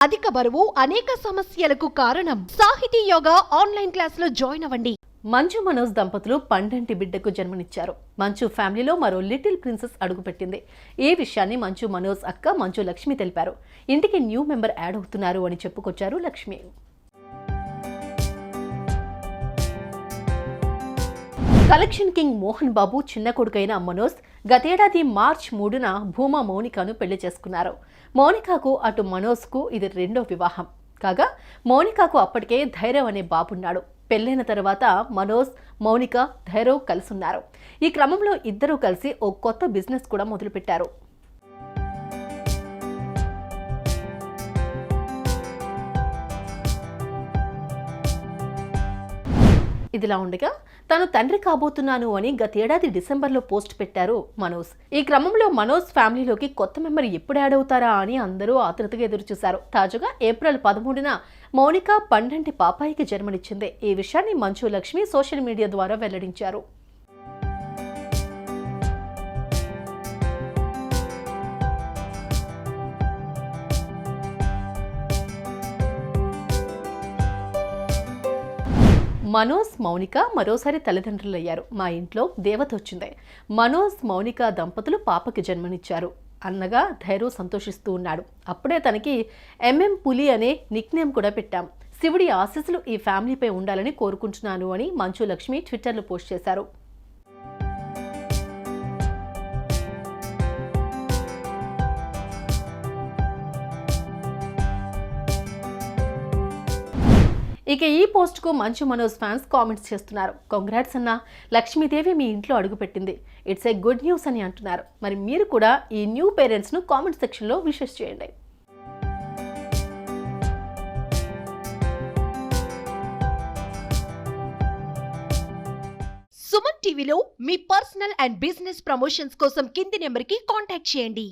అధిక బరువు అనేక సమస్యలకు కారణం. సాహితీ యోగా ఆన్లైన్ క్లాసులో జాయిన్ అవ్వండి. మంచు మనోజ్ దంపతులు పండంటి బిడ్డకు జన్మనిచ్చారు. మంచు ఫ్యామిలీలో మరో లిటిల్ ప్రిన్సెస్ అడుగుపెట్టింది. ఈ విషయాన్ని మంచు మనోజ్ అక్క మంచు లక్ష్మి తెలిపారు. ఇంటికి న్యూ మెంబర్ యాడ్ అవుతున్నారు అని చెప్పుకొచ్చారు లక్ష్మి. కలెక్షన్ కింగ్ మోహన్ బాబు చిన్న కొడుకైన మనోజ్ గతేడాది మార్చ్ 3న భూమా మౌనికను పెళ్లి చేసుకున్నారు. మౌనికకు అటు మనోజ్కు ఇది రెండో వివాహం కాగా మౌనికకు అప్పటికే ధైర్యం అనే బాబున్నాడు. పెళ్లైన తర్వాత మనోజ్, మౌనిక, ధైర్యం కలిసున్నారు. ఈ క్రమంలో ఇద్దరూ కలిసి ఓ కొత్త బిజినెస్ కూడా మొదలుపెట్టారు. ఇదిలా ఉండగా తాను తండ్రి కాబోతున్నాను అని గతేడాది డిసెంబర్లో పోస్ట్ పెట్టారు మనోజ్. ఈ క్రమంలో మనోజ్ ఫ్యామిలీలోకి కొత్త మెంబర్ ఎప్పుడు యాడ్ అవుతారా అని అందరూ ఆతృతగా ఎదురుచూశారు. తాజాగా ఏప్రిల్ 13న మౌనిక పండంటి పాపాయికి జన్మనిచ్చింది. ఈ విషయాన్ని మంచు లక్ష్మి సోషల్ మీడియా ద్వారా వెల్లడించారు. మనోజ్, మౌనిక మరోసారి తల్లిదండ్రులయ్యారు. మా ఇంట్లో దేవత వచ్చింది. మనోజ్, మౌనిక దంపతులు పాపకి జన్మనిచ్చారు అన్నగా ధైర్యం సంతోషిస్తూ ఉన్నాడు. అప్పుడే తనకి ఎంఎం పులి అనే నిక్నేమ్ కూడా పెట్టాం. శివుడి ఆశీస్సులు ఈ ఫ్యామిలీపై ఉండాలని కోరుకుంటున్నాను అని మంచు లక్ష్మి ట్విట్టర్లో పోస్ట్ చేశారు. ఇక ఈ పోస్ట్కు మంచు మనోజ్ ఫ్యాన్స్ కామెంట్స్ చేస్తున్నారు. కంగ్రాట్స్ అన్న, లక్ష్మీదేవి మీ ఇంట్లో అడుగుపెట్టింది, ఇట్స్ ఏ గుడ్ న్యూస్ అని అంటున్నారు. మరి మీరు కూడా ఈ న్యూ పేరెంట్స్ను కామెంట్ సెక్షన్లో విషెస్ చేయండి. సుమన్ టీవీలో మీ పర్సనల్ అండ్ బిజినెస్ ప్రమోషన్స్ కోసం కింది నెంబర్కి కాంటాక్ట్ చేయండి.